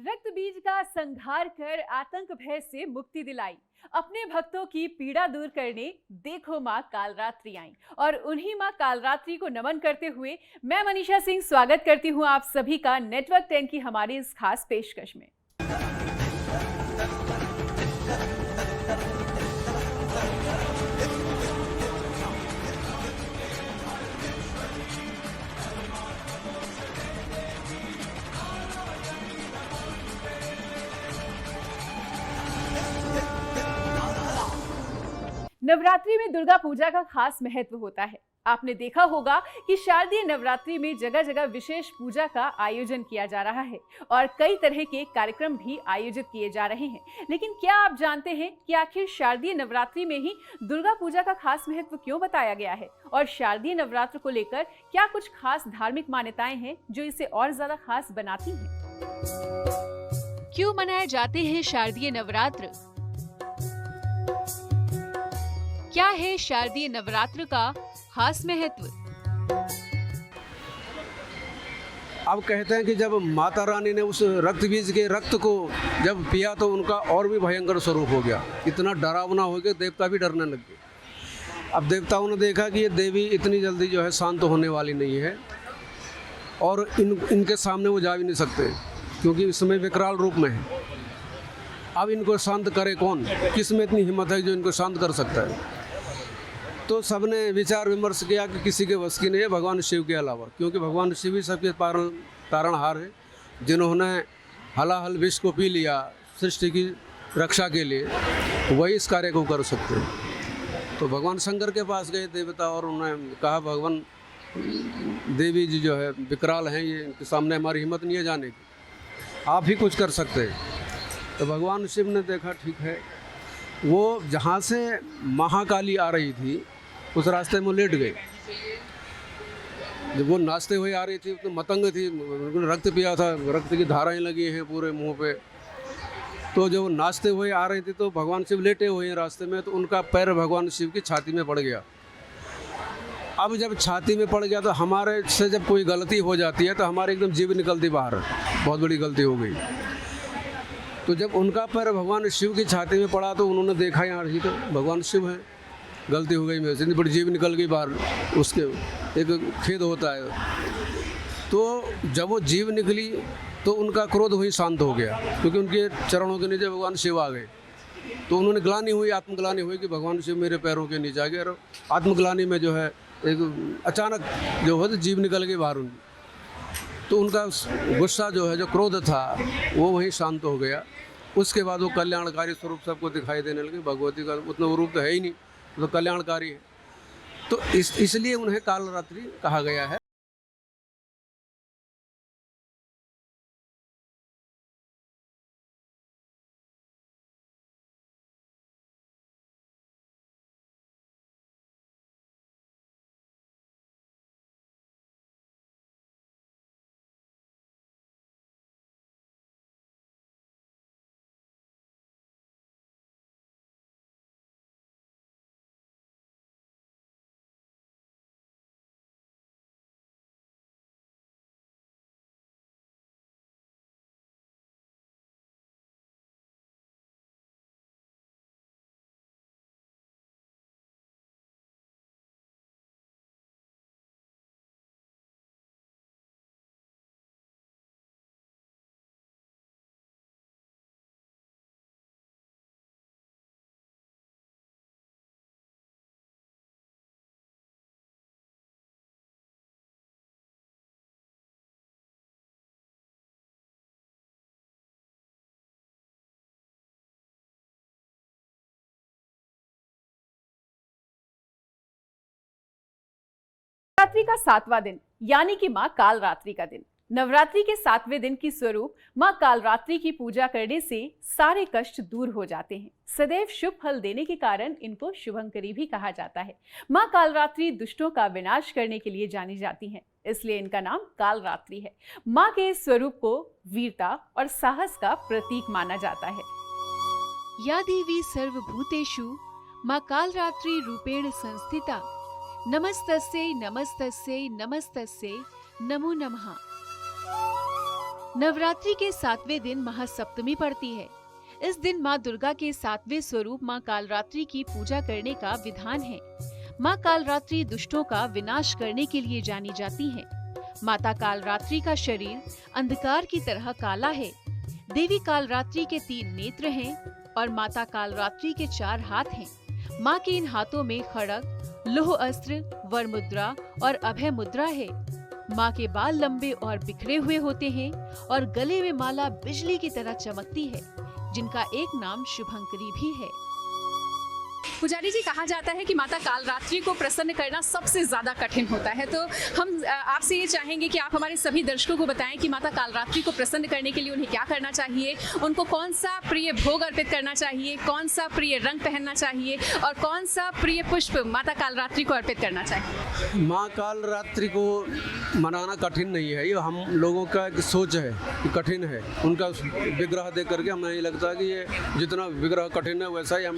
रक्त बीज का संहार कर आतंक भय से मुक्ति दिलाई, अपने भक्तों की पीड़ा दूर करने देखो मां कालरात्रि आई। और उन्हीं मां कालरात्रि को नमन करते हुए मैं मनीषा सिंह स्वागत करती हूं आप सभी का नेटवर्क 10 की हमारी इस खास पेशकश में। नवरात्रि में दुर्गा पूजा का खास महत्व होता है। आपने देखा होगा कि शारदीय नवरात्रि में जगह जगह विशेष पूजा का आयोजन किया जा रहा है और कई तरह के कार्यक्रम भी आयोजित किए जा रहे हैं। लेकिन क्या आप जानते हैं कि आखिर शारदीय नवरात्रि में ही दुर्गा पूजा का खास महत्व क्यों बताया गया है और शारदीय नवरात्र को लेकर क्या कुछ खास धार्मिक मान्यताएं हैं जो इसे और ज्यादा खास बनाती हैं? क्यों मनाए जाते हैं शारदीय नवरात्र? क्या है शारदीय नवरात्र का खास महत्व? अब कहते हैं कि जब माता रानी ने उस रक्त बीज के रक्त को जब पिया तो उनका और भी भयंकर स्वरूप हो गया, इतना डरावना हो गया देवता भी डरने लग गए। अब देवताओं ने देखा कि ये देवी इतनी जल्दी जो है शांत होने वाली नहीं है और इनके सामने वो जा भी नहीं सकते क्योंकि इस समय विकराल रूप में है। अब इनको शांत करे कौन? किस में इतनी हिम्मत है जो इनको शांत कर सकता है? तो सबने विचार विमर्श किया कि किसी के बस की नहीं है भगवान शिव के अलावा, क्योंकि भगवान शिव ही सबके तारणहार है, जिन्होंने हलाहल विष को पी लिया सृष्टि की रक्षा के लिए, वही इस कार्य को कर सकते हैं। तो भगवान शंकर के पास गए देवता और उन्होंने कहा भगवान देवी जी जो है विकराल हैं, ये इनके सामने हमारी हिम्मत नहीं है जाने की, आप ही कुछ कर सकते हैं। तो भगवान शिव ने देखा ठीक है, वो जहाँ से महाकाली आ रही थी उस रास्ते में वो लेट गए। जब वो नाचते हुए आ रही थी तो मतंग थी, रक्त पिया था, रक्त की धाराएं लगी हैं पूरे मुंह पे। तो जब वो नाचते हुए आ रही थी तो भगवान शिव लेटे हुए हैं रास्ते में, तो उनका पैर भगवान शिव की छाती में पड़ गया। अब जब छाती में पड़ गया तो हमारे से जब कोई गलती हो जाती है तो हमारी एकदम जीभ निकलती बाहर, बहुत बड़ी गलती हो गई। तो जब उनका पैर भगवान शिव की छाती में पड़ा तो उन्होंने देखा यहाँ ही तो भगवान शिव है, गलती हो गई मेरे से, इतनी बड़ी जीभ निकल गई बाहर, उसके एक खेद होता है। तो जब वो जीभ निकली तो उनका क्रोध वही शांत हो गया, क्योंकि उनके चरणों के नीचे भगवान शिव आ गए। तो उन्होंने ग्लानि हुई, आत्मग्लानि हुई कि भगवान शिव मेरे पैरों के नीचे आ गए। और आत्मग्लानि में जो है एक अचानक जो है जीभ निकल गई बाहर उनकी, तो उनका गुस्सा जो है, जो क्रोध था, वो वहीं शांत हो गया। उसके बाद वो कल्याणकारी स्वरूप सबको दिखाई देने लगे। भगवती का उतना वो रूप तो है ही नहीं, तो कल्याणकारी है। तो इसलिए उन्हें कालरात्रि कहा गया है। नवरात्रि का 7वां दिन यानी कि मां कालरात्रि का दिन। नवरात्रि के 7वें दिन की स्वरूप मां कालरात्रि की पूजा करने से सारे कष्ट दूर हो जाते हैं। सदैव शुभ फल देने के कारण इनको शुभंकरी भी कहा जाता है। मां कालरात्रि दुष्टों का विनाश करने के लिए जानी जाती हैं, इसलिए इनका नाम कालरात्रि है। मां के इस स्वरूप को वीरता और साहस का प्रतीक माना जाता है। या देवी सर्वभूतेषु मां कालरात्रि रूपेण संस्थिता, नमस्तस्यै नमस्तस्यै नमस्तस्यै नमो नमः। नवरात्रि के 7वें दिन महासप्तमी पड़ती है। इस दिन माँ दुर्गा के 7वें स्वरूप माँ कालरात्रि की पूजा करने का विधान है। माँ कालरात्रि दुष्टों का विनाश करने के लिए जानी जाती हैं। माता कालरात्रि का शरीर अंधकार की तरह काला है। देवी कालरात्रि के 3 नेत्र हैं और माता कालरात्रि के 4 हाथ हैं। माँ के इन हाथों में खड़ग, लोह अस्त्र, वर मुद्रा और अभय मुद्रा है। माँ के बाल लंबे और बिखरे हुए होते हैं और गले में माला बिजली की तरह चमकती है, जिनका एक नाम शुभंकरी भी है। पुजारी जी, कहा जाता है कि माता कालरात्रि को प्रसन्न करना सबसे ज्यादा कठिन होता है, तो हम आपसे ये चाहेंगे कि आप हमारे सभी दर्शकों को बताएं कि माता कालरात्रि को प्रसन्न करने के लिए उन्हें क्या करना चाहिए, उनको कौन सा प्रिय भोग अर्पित करना चाहिए, कौन सा प्रिय रंग पहनना चाहिए और कौन सा प्रिय पुष्प माता कालरात्रि को अर्पित करना चाहिए। माँ कालरात्रि को मनाना कठिन नहीं है, ये हम लोगों का एक सोच है कि कठिन है। उनका विग्रह देख करके हमें नहीं लगता कि ये जितना विग्रह कठिन है वैसा ही हम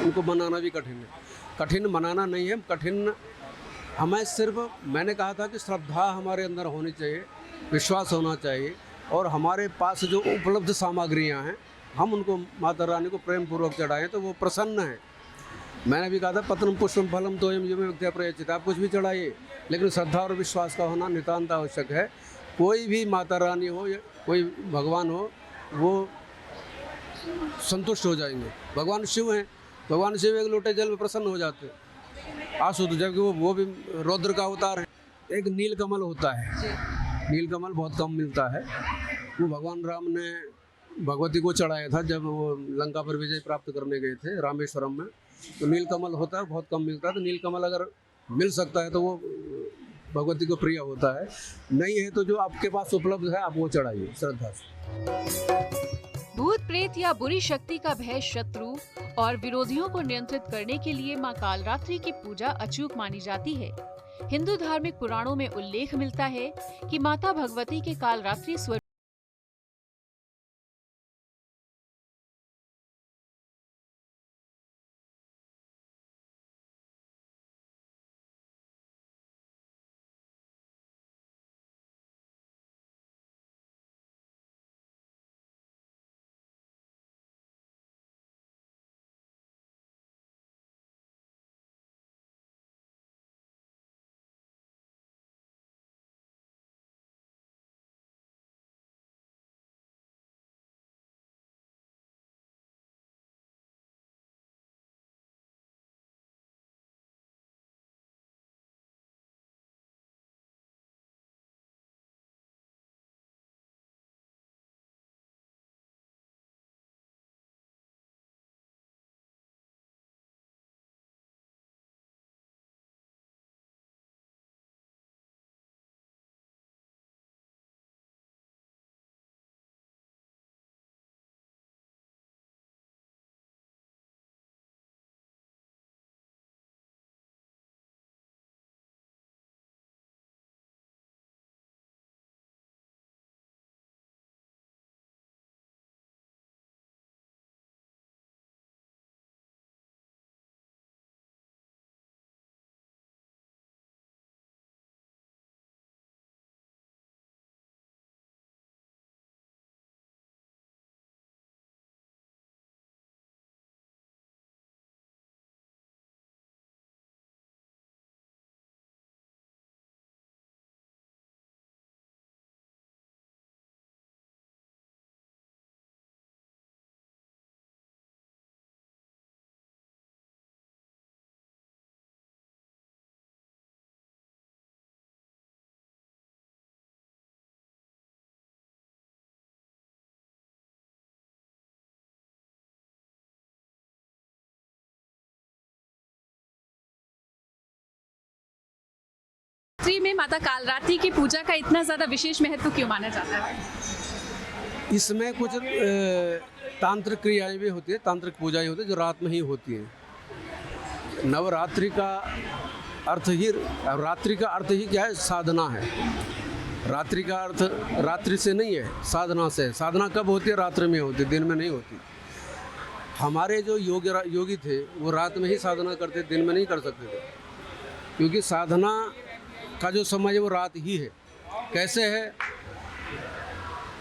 उनको मनाना भी कठिन है। कठिन मनाना नहीं है, कठिन हमें सिर्फ, मैंने कहा था कि श्रद्धा हमारे अंदर होनी चाहिए, विश्वास होना चाहिए और हमारे पास जो उपलब्ध सामग्रियां हैं हम उनको माता रानी को प्रेम पूर्वक चढ़ाएं तो वो प्रसन्न है। मैंने भी कहा था पत्रम पुष्पम फलम तोयम युमे विद्या प्रयचित, आप कुछ भी चढ़ाइए लेकिन श्रद्धा और विश्वास का होना नितांत आवश्यक है। कोई भी माता रानी हो या कोई भगवान हो वो संतुष्ट हो जाएंगे। भगवान शिव हैं, भगवान शिव एक लोटे जल में प्रसन्न हो जाते हैं आसुद, जबकि वो भी रौद्र का अवतार है। एक नीलकमल होता है, नीलकमल बहुत कम मिलता है, वो भगवान राम ने भगवती को चढ़ाया था जब वो लंका पर विजय प्राप्त करने गए थे रामेश्वरम में। तो नीलकमल होता है, बहुत कम मिलता है, तो नीलकमल अगर मिल सकता है तो वो भगवती को प्रिय होता है। नहीं है तो जो आपके पास उपलब्ध है आप वो चढ़ाइए श्रद्धा से। भूत प्रेत या बुरी शक्ति का भय शत्रु और विरोधियों को नियंत्रित करने के लिए मां कालरात्रि की पूजा अचूक मानी जाती है। हिंदू धार्मिक पुराणों में उल्लेख मिलता है कि माता भगवती के कालरात्रि स्वरूप में माता कालरात्रि की पूजा का इतना ज्यादा विशेष महत्व क्यों माना जाता है? इसमें कुछ तांत्रिक क्रियाएं भी होती है, तांत्रिक पूजाएं होती है जो रात में ही होती है। नवरात्रि का अर्थ ही, रात्रि का अर्थ ही क्या है? साधना है। रात्रि का अर्थ रात्रि से नहीं है, साधना से है। साधना कब होती है? रात्रि में होती है, दिन में नहीं होती। हमारे जो योगी थे वो रात में ही साधना करते, दिन में नहीं कर सकते थे, क्योंकि साधना का जो समय है वो रात ही है। कैसे है?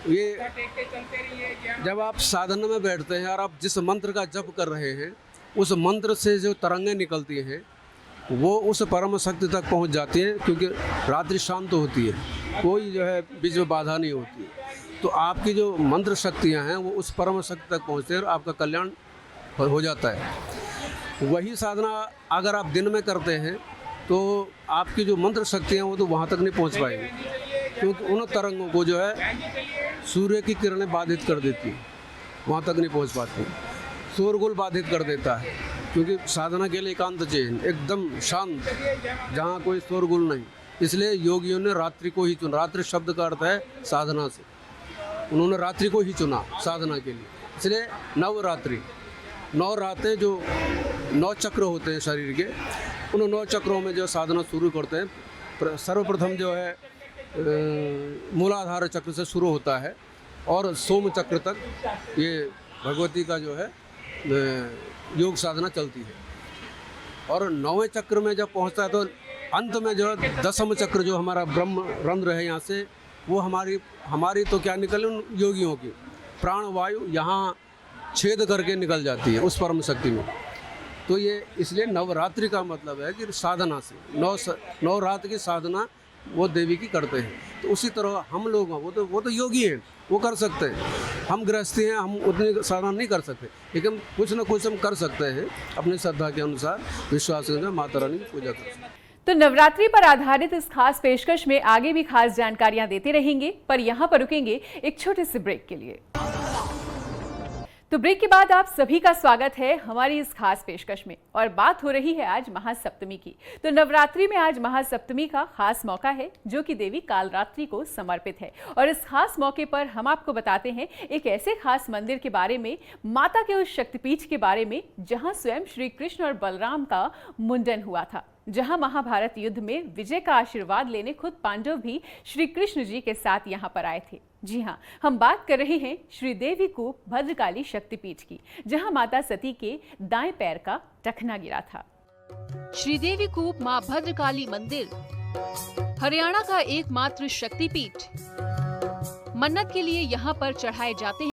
ये जब आप साधना में बैठते हैं और आप जिस मंत्र का जप कर रहे हैं, उस मंत्र से जो तरंगें निकलती हैं वो उस परम शक्ति तक पहुंच जाती हैं, क्योंकि रात्रि शांत होती है, कोई जो है बीच में बाधा नहीं होती है। तो आपकी जो मंत्र शक्तियां हैं वो उस परम शक्ति तक पहुंचते हैं और आपका कल्याण हो जाता है। वही साधना अगर आप दिन में करते हैं तो आपकी जो मंत्र शक्तियाँ वो तो वहाँ तक नहीं पहुँच पाएंगी, क्योंकि उन तरंगों को जो है सूर्य की किरणें बाधित कर देती हैं, वहाँ तक नहीं पहुँच पाती। शोरगुल बाधित कर देता है, क्योंकि साधना के लिए एकांत चाहिए, एकदम शांत, जहाँ कोई शोरगुल नहीं। इसलिए योगियों ने रात्रि को ही चुना। रात्रि शब्द का अर्थ है साधना से, उन्होंने रात्रि को ही चुना साधना के लिए। इसलिए नवरात्रि, 9 रातें जो 9 चक्र होते हैं शरीर के, उन 9 चक्रों में जो साधना शुरू करते हैं। सर्वप्रथम जो है मूलाधार चक्र से शुरू होता है और सोम चक्र तक ये भगवती का जो है योग साधना चलती है। और 9वें चक्र में जब पहुंचता है तो अंत में जो है 10वां चक्र जो हमारा ब्रह्म रंध्र है यहाँ से, वो हमारी तो क्या निकले उन योगियों की प्राण वायु यहाँ छेद करके निकल जाती है उस परम शक्ति में। तो ये इसलिए नवरात्रि का मतलब है कि साधना से 9 रात की साधना वो देवी की करते हैं। तो उसी तरह हम लोग वो तो योगी हैं, वो कर सकते हैं। हम गृहस्थी हैं, हम उतनी साधना नहीं कर सकते, लेकिन कुछ न कुछ हम कर सकते हैं अपनी श्रद्धा के अनुसार, विश्वास के अनुसार माता रानी की पूजा कर सकते हैं। तो नवरात्रि पर आधारित इस खास पेशकश में आगे भी खास जानकारियां देते रहेंगे, पर यहां पर रुकेंगे एक छोटे से ब्रेक के लिए। तो ब्रेक के बाद आप सभी का स्वागत है हमारी इस खास पेशकश में, और बात हो रही है आज महासप्तमी की। तो नवरात्रि में आज महासप्तमी का खास मौका है जो कि देवी कालरात्रि को समर्पित है, और इस खास मौके पर हम आपको बताते हैं एक ऐसे खास मंदिर के बारे में, माता के उस शक्तिपीठ के बारे में जहां स्वयं श्री कृष्ण और बलराम का मुंडन हुआ था, जहां महाभारत युद्ध में विजय का आशीर्वाद लेने खुद पांडव भी श्री कृष्ण जी के साथ यहां पर आए थे। जी हां, हम बात कर रहे हैं श्रीदेवी कूप भद्रकाली शक्तिपीठ की, जहां माता सती के दाएं पैर का टखना गिरा था। श्रीदेवी कूप मां भद्रकाली मंदिर हरियाणा का एकमात्र शक्तिपीठ। मन्नत के लिए यहाँ पर चढ़ाए जाते हैं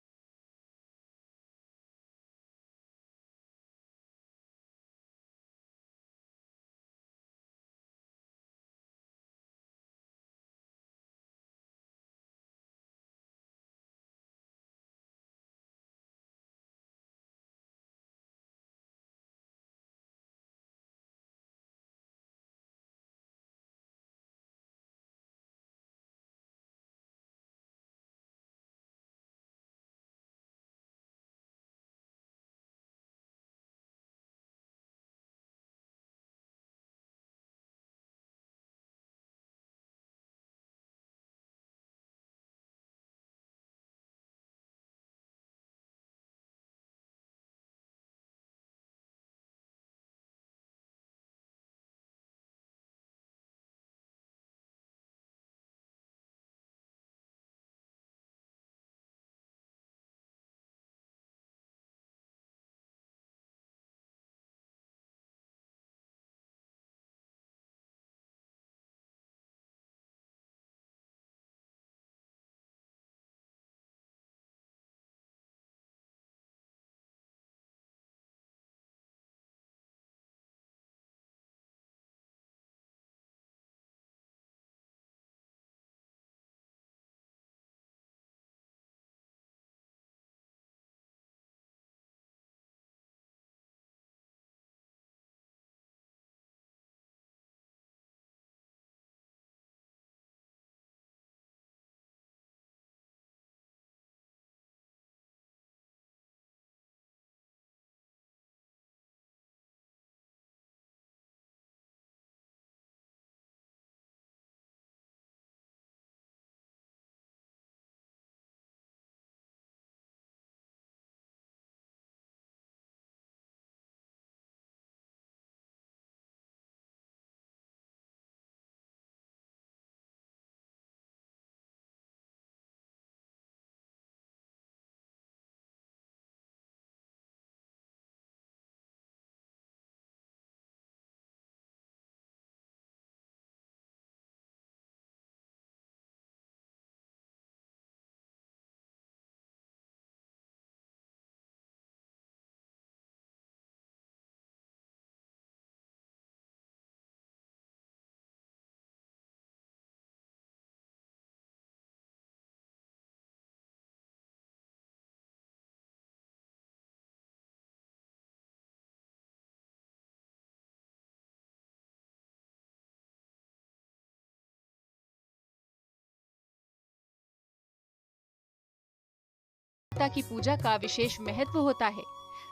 माता की पूजा का विशेष महत्व होता है।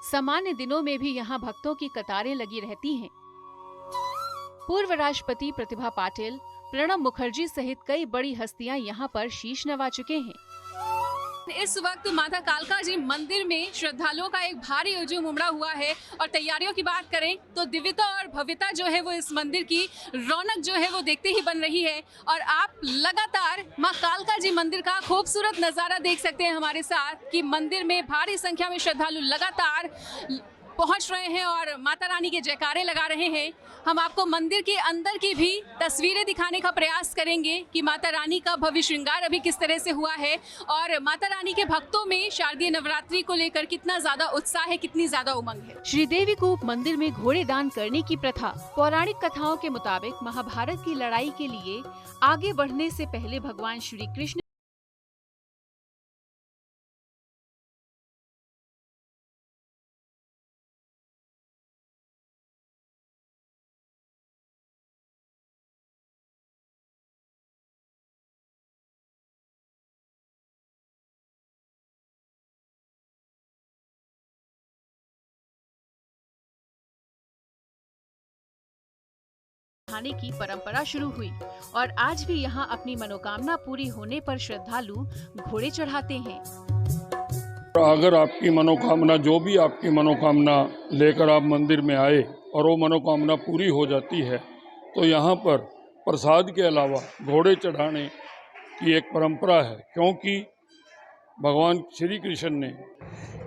सामान्य दिनों में भी यहाँ भक्तों की कतारें लगी रहती हैं। पूर्व राष्ट्रपति प्रतिभा पाटिल, प्रणब मुखर्जी सहित कई बड़ी हस्तियां यहाँ पर शीश नवा चुके हैं। इस वक्त माता कालका जी मंदिर में श्रद्धालुओं का एक भारी हुजूम उमड़ा हुआ है और तैयारियों की बात करें तो दिव्यता और भव्यता जो है वो इस मंदिर की रौनक जो है वो देखते ही बन रही है। और आप लगातार मां कालका जी मंदिर का खूबसूरत नज़ारा देख सकते हैं हमारे साथ कि मंदिर में भारी संख्या में श्रद्धालु लगातार पहुंच रहे हैं और माता रानी के जयकारे लगा रहे हैं। हम आपको मंदिर के अंदर की भी तस्वीरें दिखाने का प्रयास करेंगे कि माता रानी का भव्य श्रृंगार अभी किस तरह से हुआ है और माता रानी के भक्तों में शारदीय नवरात्रि को लेकर कितना ज्यादा उत्साह है, कितनी ज्यादा उमंग है। श्रीदेवी कूप मंदिर में घोड़े दान करने की प्रथा पौराणिक कथाओं के मुताबिक महाभारत की लड़ाई के लिए आगे बढ़ने से पहले भगवान श्री कृष्ण खाने की परंपरा शुरू हुई और आज भी यहाँ अपनी मनोकामना पूरी होने पर श्रद्धालु घोड़े चढ़ाते हैं। अगर आपकी मनोकामना, जो भी आपकी मनोकामना लेकर आप मंदिर में आए और वो मनोकामना पूरी हो जाती है तो यहाँ पर प्रसाद के अलावा घोड़े चढ़ाने की एक परंपरा है, क्योंकि भगवान श्री कृष्ण ने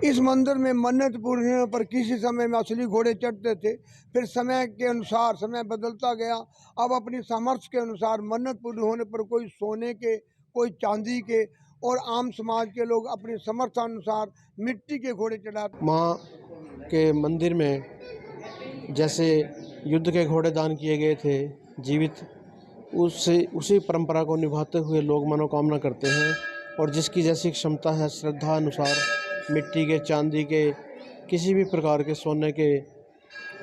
इस मंदिर में मन्नत पूरी होने पर किसी समय में असली घोड़े चढ़ते थे, फिर समय के अनुसार समय बदलता गया। अब अपनी सामर्थ्य के अनुसार मन्नत पूरी होने पर कोई सोने के, कोई चांदी के और आम समाज के लोग अपनी सामर्थ्य अनुसार मिट्टी के घोड़े चढ़ाते। माँ के मंदिर में जैसे युद्ध के घोड़े दान किए गए थे जीवित, उसी परंपरा को निभाते हुए लोग मनोकामना करते हैं और जिसकी जैसी क्षमता है श्रद्धा अनुसार मिट्टी के, चांदी के, किसी भी प्रकार के, सोने के,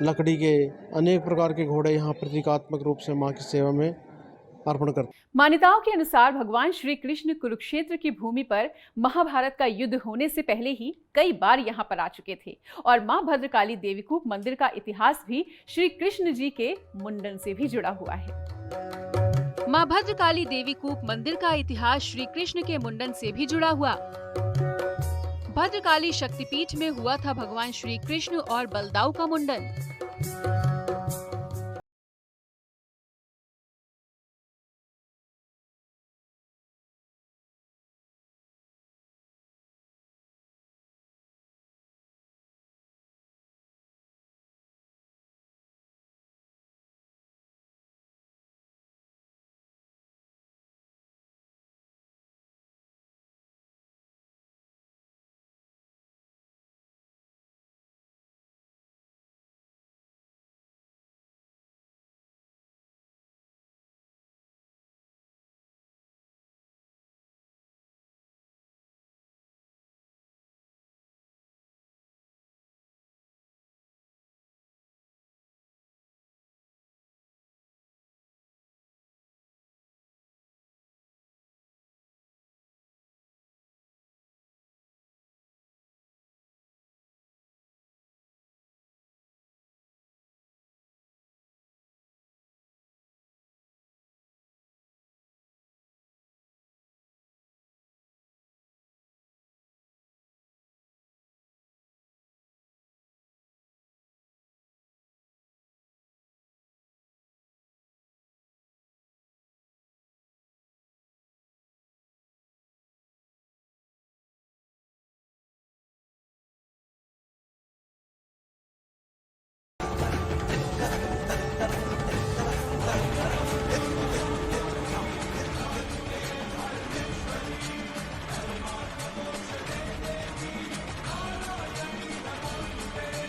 लकड़ी के, अनेक प्रकार के घोड़े यहाँ प्रतीकात्मक रूप से माँ की सेवा में अर्पण करते हैं। मान्यताओं के अनुसार भगवान श्री कृष्ण कुरुक्षेत्र की भूमि पर महाभारत का युद्ध होने से पहले ही कई बार यहाँ पर आ चुके थे और मां भद्रकाली देवीकूप मंदिर का इतिहास भी श्री कृष्ण जी के मुंडन से भी जुड़ा हुआ है। मां भद्रकाली देवीकूप मंदिर का इतिहास श्री कृष्ण के मुंडन से भी जुड़ा हुआ। भद्रकाली शक्तिपीठ में हुआ था भगवान श्री कृष्ण और बलदाऊ का मुंडन।